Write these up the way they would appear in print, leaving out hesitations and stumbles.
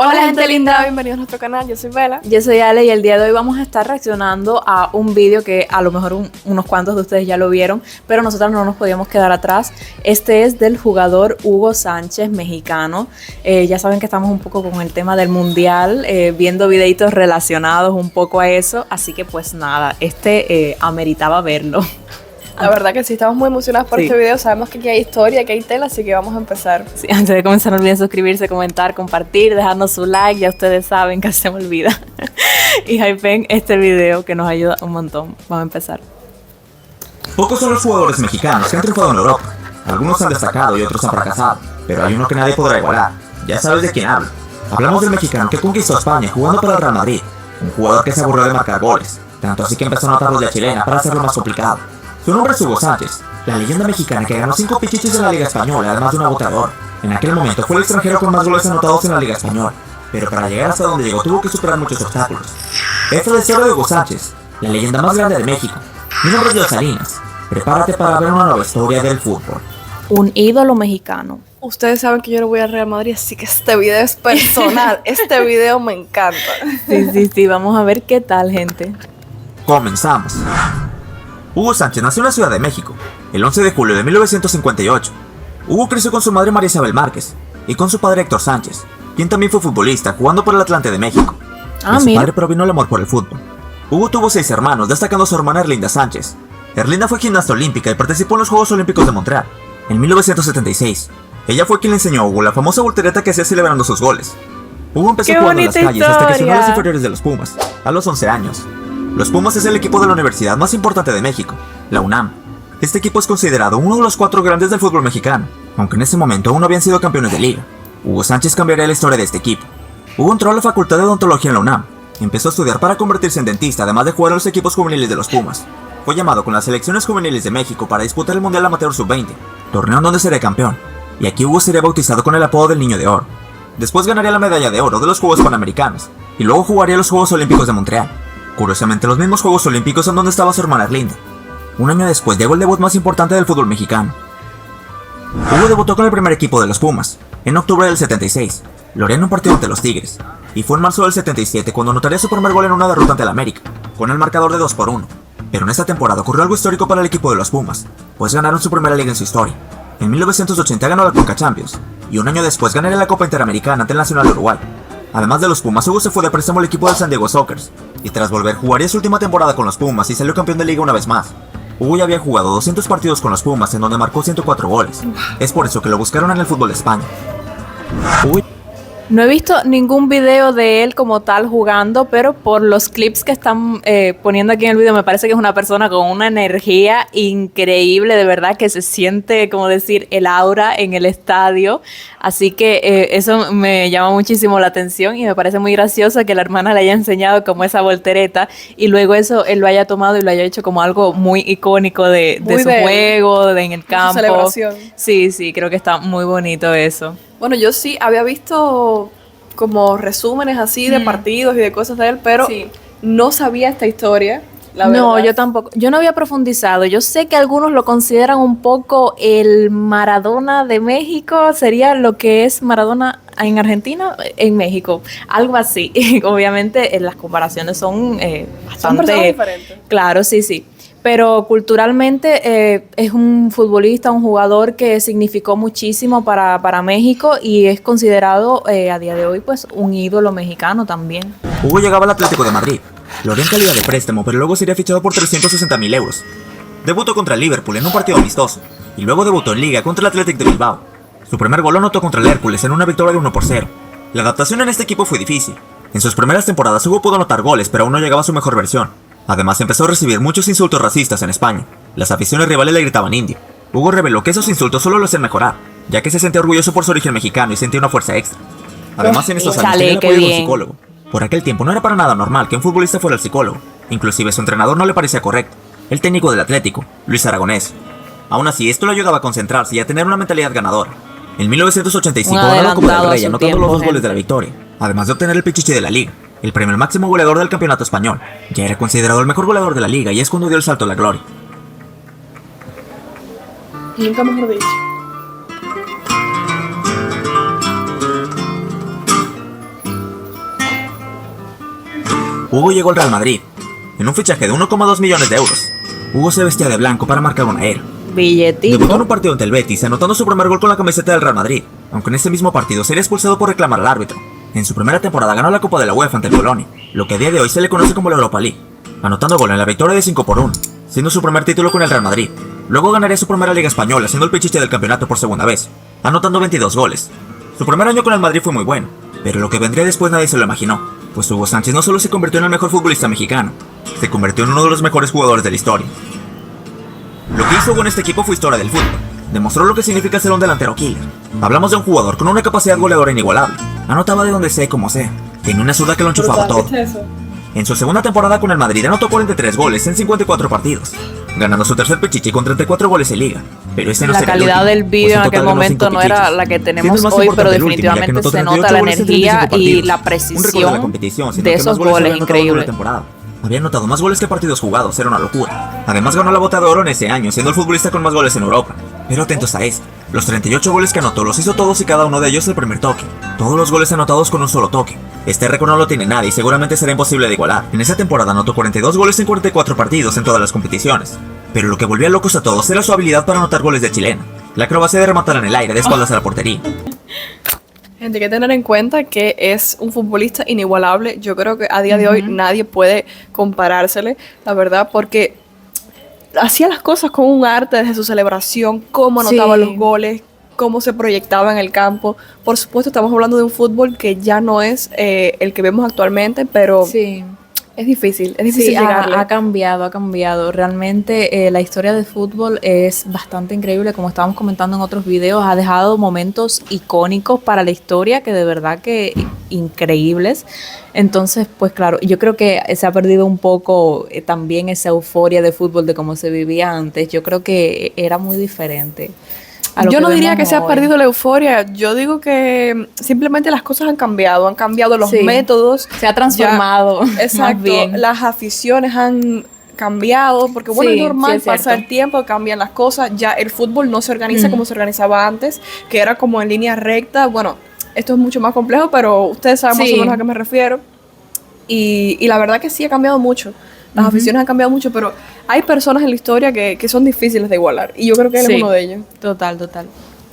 Hola gente linda, bienvenidos a nuestro canal, yo soy Bella. Yo soy Ale y el día de hoy vamos a estar reaccionando a un vídeo que a lo mejor unos cuantos de ustedes ya lo vieron, pero nosotros no nos podíamos quedar atrás. Este es del jugador Hugo Sánchez, mexicano. Ya saben que estamos un poco con el tema del mundial, viendo videitos relacionados un poco a eso, así que pues nada, ameritaba verlo. La verdad que sí, estamos muy emocionados por este video, sabemos que aquí hay historia, que hay tela, así que vamos a empezar. Sí, antes de comenzar no olviden suscribirse, comentar, compartir, dejarnos su like, ya ustedes saben que se me olvida. Y hypen este video que nos ayuda un montón. Vamos a empezar. Pocos son los jugadores mexicanos que han triunfado en Europa. Algunos han destacado y otros han fracasado, pero hay uno que nadie podrá igualar. Ya sabes de quién hablo. Hablamos del mexicano que conquistó España jugando para el Real Madrid. Un jugador que se aburrió de marcar goles, tanto así que empezó a anotar los de chilena para hacerlo más complicado. Su nombre es Hugo Sánchez, la leyenda mexicana que ganó 5 pichichis en la Liga Española, además de un agotador. En aquel momento fue el extranjero con más goles anotados en la Liga Española, pero para llegar hasta donde llegó tuvo que superar muchos obstáculos. Esta es la historia de Hugo Sánchez, la leyenda más grande de México. Mi nombre es Dios Salinas, prepárate para ver una nueva historia del fútbol. Un ídolo mexicano. Ustedes saben que yo no voy al Real Madrid, así que este video es personal, este video me encanta. Sí, vamos a ver qué tal, gente. Comenzamos. Hugo Sánchez nació en la Ciudad de México, el 11 de julio de 1958. Hugo creció con su madre María Isabel Márquez y con su padre Héctor Sánchez, quien también fue futbolista jugando por el Atlante de México. De su padre provino el amor por el fútbol. Hugo tuvo 6 hermanos, destacando a su hermana Erlinda Sánchez. Erlinda fue gimnasta olímpica y participó en los Juegos Olímpicos de Montreal, en 1976. Ella fue quien le enseñó a Hugo la famosa voltereta que hacía celebrando sus goles. Hugo empezó jugando en las calles hasta que se unió a las inferiores de los Pumas, a los 11 años. Los Pumas es el equipo de la universidad más importante de México, la UNAM. Este equipo es considerado uno de los 4 grandes del fútbol mexicano, aunque en ese momento aún no habían sido campeones de liga. Hugo Sánchez cambiaría la historia de este equipo. Hugo entró a la facultad de odontología en la UNAM, y empezó a estudiar para convertirse en dentista, además de jugar a los equipos juveniles de los Pumas. Fue llamado con las selecciones juveniles de México para disputar el Mundial Amateur Sub-20, torneo en donde sería campeón, y aquí Hugo sería bautizado con el apodo del Niño de Oro. Después ganaría la medalla de oro de los Juegos Panamericanos, y luego jugaría los Juegos Olímpicos de Montreal. Curiosamente, los mismos Juegos Olímpicos en donde estaba su hermana Erlinda. Un año después llegó el debut más importante del fútbol mexicano. Hugo debutó con el primer equipo de los Pumas, en octubre del 76, lo haría en un partido ante los Tigres, y fue en marzo del 77 cuando anotaría su primer gol en una derrota ante el América, con el marcador de 2-1. Pero en esta temporada ocurrió algo histórico para el equipo de los Pumas, pues ganaron su primera liga en su historia. En 1980 ganó la Conca Champions, y un año después ganaría la Copa Interamericana ante el Nacional de Uruguay. Además de los Pumas, Hugo se fue de préstamo al equipo del San Diego Sockers, y tras volver jugaría su última temporada con los Pumas y salió campeón de liga una vez más. Hugo ya había jugado 200 partidos con los Pumas en donde marcó 104 goles. Es por eso que lo buscaron en el fútbol de España. No he visto ningún video de él como tal jugando, pero por los clips que están poniendo aquí en el video me parece que es una persona con una energía increíble, de verdad que se siente, como decir, el aura en el estadio. Así que eso me llama muchísimo la atención y me parece muy gracioso que la hermana le haya enseñado como esa voltereta y luego eso él lo haya tomado y lo haya hecho como algo muy icónico de su juego, en el campo. Su celebración. Sí, creo que está muy bonito eso. Bueno, yo sí había visto como resúmenes así de partidos y de cosas de él, pero no sabía esta historia. No, yo tampoco. Yo no había profundizado. Yo sé que algunos lo consideran un poco el Maradona de México. Sería lo que es Maradona en Argentina, en México. Algo así. Obviamente las comparaciones son bastante... Son personas diferentes. Claro, sí. Pero culturalmente es un futbolista, un jugador que significó muchísimo para México y es considerado a día de hoy pues un ídolo mexicano también. Hugo llegaba al Atlético de Madrid. Lo haría en calidad de préstamo, pero luego sería fichado por 360.000 euros. Debutó contra el Liverpool en un partido amistoso, y luego debutó en Liga contra el Athletic de Bilbao. Su primer gol lo anotó contra el Hércules en una victoria de 1-0. La adaptación en este equipo fue difícil. En sus primeras temporadas Hugo pudo anotar goles, pero aún no llegaba a su mejor versión. Además empezó a recibir muchos insultos racistas en España. Las aficiones rivales le gritaban indio. Hugo reveló que esos insultos solo lo hacían mejorar, ya que se sentía orgulloso por su origen mexicano y sentía una fuerza extra. Además en estos años tenía el apoyo de un psicólogo. Por aquel tiempo no era para nada normal que un futbolista fuera el psicólogo, inclusive su entrenador no le parecía correcto, el técnico del Atlético, Luis Aragonés. Aún así, esto le ayudaba a concentrarse y a tener una mentalidad ganadora. En 1985 ganó la Copa del Rey anotando los 2 goles de la victoria, además de obtener el Pichichi de la Liga, el premio al máximo goleador del campeonato español. Ya era considerado el mejor goleador de la liga y es cuando dio el salto a la gloria. Nunca mejor dicho. Hugo llegó al Real Madrid, en un fichaje de 1,2 millones de euros. Hugo se vestía de blanco para marcar una era. Billetito. Debutó en un partido ante el Betis, anotando su primer gol con la camiseta del Real Madrid, aunque en ese mismo partido sería expulsado por reclamar al árbitro. En su primera temporada ganó la Copa de la UEFA ante el Colonia, lo que a día de hoy se le conoce como la Europa League, anotando gol en la victoria de 5-1, siendo su primer título con el Real Madrid. Luego ganaría su primera Liga Española, siendo el pichiche del campeonato por segunda vez, anotando 22 goles. Su primer año con el Madrid fue muy bueno, pero lo que vendría después nadie se lo imaginó, pues Hugo Sánchez no solo se convirtió en el mejor futbolista mexicano, se convirtió en uno de los mejores jugadores de la historia. Lo que hizo Hugo en este equipo fue historia del fútbol. Demostró lo que significa ser un delantero killer. Hablamos de un jugador con una capacidad goleadora inigualable. Anotaba de donde sea y como sea. Tenía una zurda que lo enchufaba todo. En su segunda temporada con el Madrid anotó 43 goles en 54 partidos, ganando su tercer pichichi con 34 goles en liga. Pero ese no la será calidad del vídeo en aquel momento no era la que tenemos hoy, pero definitivamente se nota la energía y la precisión de esos goles increíbles. Había anotado más goles que partidos jugados, era una locura. Además ganó la Bota de Oro en ese año, siendo el futbolista con más goles en Europa. Pero atentos a esto, los 38 goles que anotó los hizo todos y cada uno de ellos el primer toque. Todos los goles anotados con un solo toque. Este récord no lo tiene nadie y seguramente será imposible de igualar. En esa temporada anotó 42 goles en 44 partidos en todas las competiciones. Pero lo que volvía locos a todos era su habilidad para anotar goles de chilena. La acrobacia de rematar en el aire de espaldas a la portería. Gente, hay que tener en cuenta que es un futbolista inigualable. Yo creo que a día de hoy nadie puede comparársele, la verdad, porque hacía las cosas con un arte desde su celebración, cómo anotaba los goles, cómo se proyectaba en el campo. Por supuesto, estamos hablando de un fútbol que ya no es el que vemos actualmente, pero es difícil llegarle. Ha cambiado. Realmente la historia del fútbol es bastante increíble, como estábamos comentando en otros videos, ha dejado momentos icónicos para la historia que de verdad que increíbles. Entonces, pues claro, yo creo que se ha perdido un poco también esa euforia de fútbol de cómo se vivía antes. Yo creo que era muy diferente. Yo no diría que se ha perdido la euforia, yo digo que simplemente las cosas han cambiado los métodos. Se ha transformado. Exacto, las aficiones han cambiado, porque bueno, es normal, pasa el tiempo, cambian las cosas, ya el fútbol no se organiza como se organizaba antes, que era como en línea recta. Bueno, esto es mucho más complejo, pero ustedes saben más o menos a qué me refiero. Y la verdad que sí ha cambiado mucho. Las aficiones han cambiado mucho, pero hay personas en la historia que son difíciles de igualar. Y yo creo que él es uno de ellos. Total.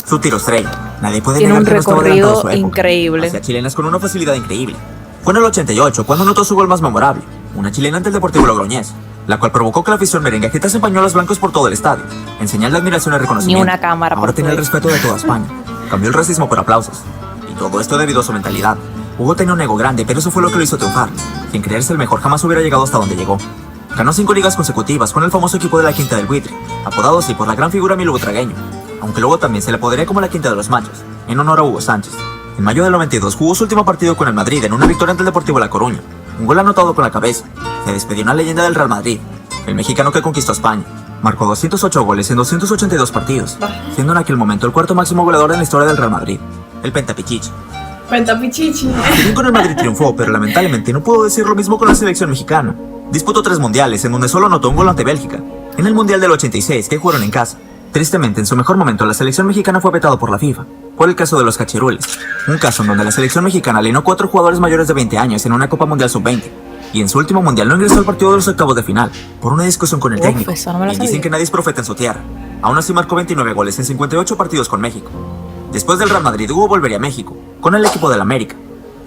Su tiro estrella. Nadie puede Tiene negar un que no estaba adelantado a su época. increíble. Hacia chilenas con una facilidad increíble. Fue en el 88 cuando anotó su gol más memorable, una chilena ante el Deportivo Logroñés, la cual provocó que la afición merengue agitase pañuelos blancos por todo el estadio, en señal de admiración y reconocimiento. Ni una cámara. Ahora tiene el respeto de toda España. Cambió el racismo por aplausos. Y todo esto debido a su mentalidad. Hugo tenía un ego grande, pero eso fue lo que lo hizo triunfar. Sin creerse el mejor, jamás hubiera llegado hasta donde llegó. Ganó 5 ligas consecutivas con el famoso equipo de la Quinta del Buitre, apodado así por la gran figura Milo Butragueño, aunque luego también se le apodaría como la Quinta de los Machos, en honor a Hugo Sánchez. En mayo del 92 jugó su último partido con el Madrid en una victoria ante el Deportivo La Coruña, un gol anotado con la cabeza. Se despedió una leyenda del Real Madrid, el mexicano que conquistó España. Marcó 208 goles en 282 partidos, siendo en aquel momento el cuarto máximo goleador en la historia del Real Madrid, el Pentapichichi. Pentapichichi. Si bien con el Madrid triunfó, pero lamentablemente no pudo decir lo mismo con la selección mexicana. Disputó 3 mundiales, en donde solo anotó un gol ante Bélgica. En el Mundial del 86, que jugaron en casa. Tristemente, en su mejor momento, la selección mexicana fue vetado por la FIFA, por el caso de los cachirules. Un caso en donde la selección mexicana alienó 4 jugadores mayores de 20 años en una Copa Mundial Sub-20. Y en su último mundial no ingresó al partido de los octavos de final, por una discusión con el técnico. Y dicen que nadie es profeta en su tierra. Aún así marcó 29 goles en 58 partidos con México. Después del Real Madrid, Hugo volvería a México, con el equipo del América,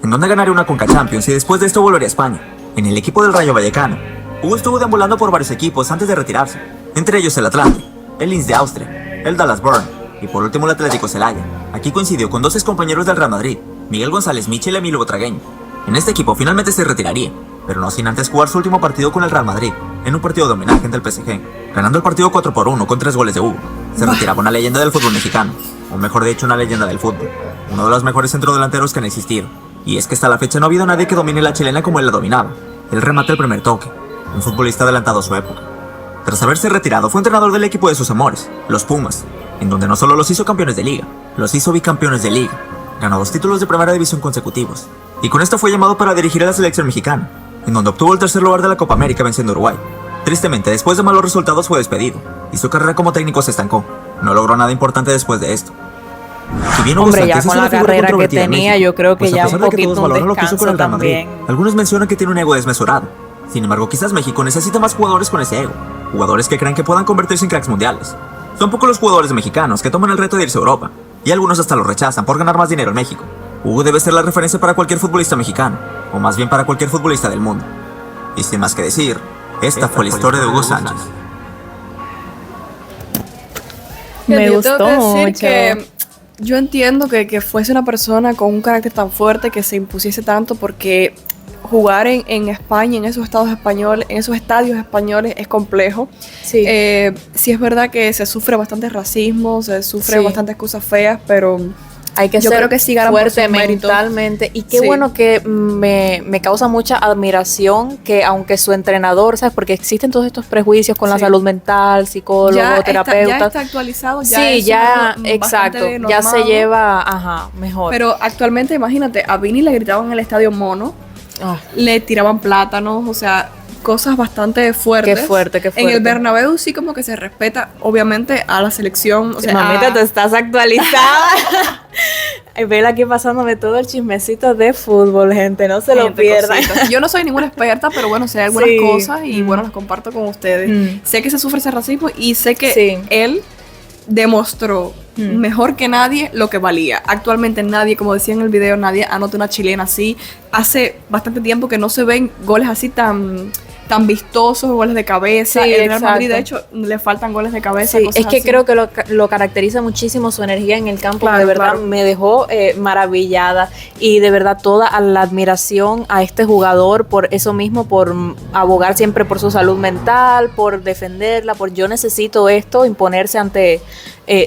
en donde ganaría una Conca Champions y después de esto volvería a España, en el equipo del Rayo Vallecano. Hugo estuvo deambulando por varios equipos antes de retirarse, entre ellos el Atlante, el Linz de Austria, el Dallas Burn y por último el Atlético Celaya. Aquí coincidió con 2 excompañeros del Real Madrid, Miguel González Michel y Emilio Butragueño. En este equipo finalmente se retiraría, pero no sin antes jugar su último partido con el Real Madrid, en un partido de homenaje ante el PSG, ganando el partido 4-1 con 3 goles de Hugo. Se retiraba una leyenda del fútbol mexicano, o mejor dicho, una leyenda del fútbol, uno de los mejores centrodelanteros que han existido. Y es que hasta la fecha no ha habido nadie que domine la chilena como él la dominaba. Él remata el primer toque, un futbolista adelantado a su época. Tras haberse retirado, fue entrenador del equipo de sus amores, los Pumas, en donde no solo los hizo campeones de liga, los hizo bicampeones de liga. Ganó 2 títulos de primera división consecutivos, y con esto fue llamado para dirigir a la selección mexicana, en donde obtuvo el 3er lugar de la Copa América venciendo a Uruguay. Tristemente, después de malos resultados fue despedido, y su carrera como técnico se estancó. No logró nada importante después de esto. Si bien Hugo Hombre, Sánchez ya es con una la figura carrera que controvertida en tenía, México, yo creo que pues a ya pesar un de que todos poquito un valoran lo que hizo con descanso el Real Madrid, también. algunos mencionan que tiene un ego desmesurado. Sin embargo, quizás México necesita más jugadores con ese ego, jugadores que crean que puedan convertirse en cracks mundiales. Son pocos los jugadores mexicanos que toman el reto de irse a Europa, y algunos hasta lo rechazan por ganar más dinero en México. Hugo debe ser la referencia para cualquier futbolista mexicano, o más bien para cualquier futbolista del mundo. Y sin más que decir, esta fue la historia de Hugo Sánchez. Me Yo gustó tengo que decir mucho. que yo entiendo que fuese una persona con un carácter tan fuerte que se impusiese tanto porque jugar en España, en esos estadios españoles es complejo. Sí. Sí es verdad que se sufre bastante racismo, se sufre Sí. bastantes cosas feas, pero Hay que yo ser creo que sí ganan por fuerte sus méritos. mentalmente. Y qué Sí. bueno que me causa mucha admiración que aunque su entrenador, ¿sabes? Porque existen todos estos prejuicios con la Sí. salud mental, psicólogo, ya terapeuta. está actualizado, ya Sí, es ya, algo exacto. bastante Ya se normado. lleva, mejor. Pero actualmente, imagínate, a Vini le gritaban en el estadio mono, Ah, le tiraban plátanos, o sea, cosas bastante fuertes. Qué fuerte, qué En el fuerte. Bernabéu sí como que se respeta, obviamente, a la selección. O sea, mamita, tú estás actualizada. Ay, Vela aquí pasándome todo el chismecito de fútbol, gente. No se lo gente, pierdan. cositas. Yo no soy ninguna experta, pero bueno, sé algunas Sí. cosas y bueno, las comparto con ustedes. Sé que se sufre ese racismo y sé que Sí. él demostró mejor que nadie lo que valía. Actualmente nadie, como decía en el video, nadie anota una chilena así. Hace bastante tiempo que no se ven goles así tan vistosos, goles de cabeza. Sí, El Real Madrid, de exacto. hecho, le faltan goles de cabeza. Sí, cosas es que así. creo que lo caracteriza muchísimo su energía en el campo, Claro, que de verdad claro. me dejó maravillada y de verdad toda la admiración a este jugador por eso mismo, por abogar siempre por su salud mental, por defenderla, por yo necesito esto, imponerse ante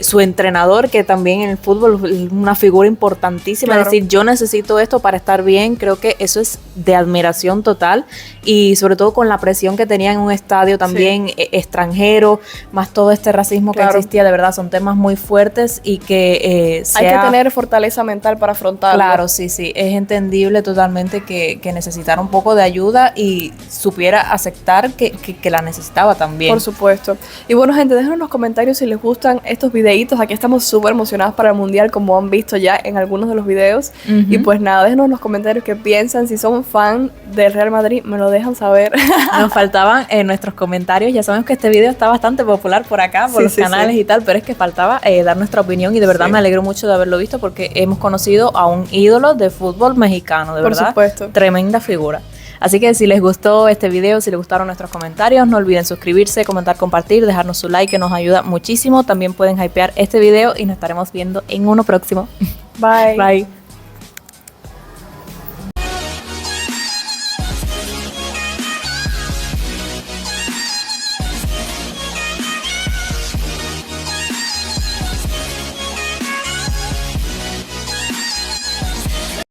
su entrenador, que también en el fútbol es una figura importantísima, Claro. es decir, yo necesito esto para estar bien. Creo que eso es de admiración total y sobre todo con la presión que tenía en un estadio también extranjero, más todo este racismo Claro. que existía, de verdad son temas muy fuertes y que Hay que tener fortaleza mental para afrontarlo. Claro, sí, es entendible totalmente que necesitara un poco de ayuda y supiera aceptar que la necesitaba también. Por supuesto. Y bueno, gente, déjenos en los comentarios si les gustan estos videitos. Aquí estamos súper emocionados para el Mundial, como han visto ya en algunos de los videos. Ujú. Y pues nada, déjenos en los comentarios qué piensan. Si son fan del Real Madrid, me lo dejan saber. Nos faltaban nuestros comentarios. Ya sabemos que este video está bastante popular por acá, por Sí, los sí, canales sí. y tal, pero es que faltaba dar nuestra opinión y de verdad Sí. me alegro mucho de haberlo visto porque hemos conocido a un ídolo de fútbol mexicano, de Por verdad. supuesto. Tremenda figura. Así que si les gustó este video, si les gustaron nuestros comentarios, no olviden suscribirse, comentar, compartir, dejarnos su like que nos ayuda muchísimo. También pueden hypear este video y nos estaremos viendo en uno próximo. Bye. Bye.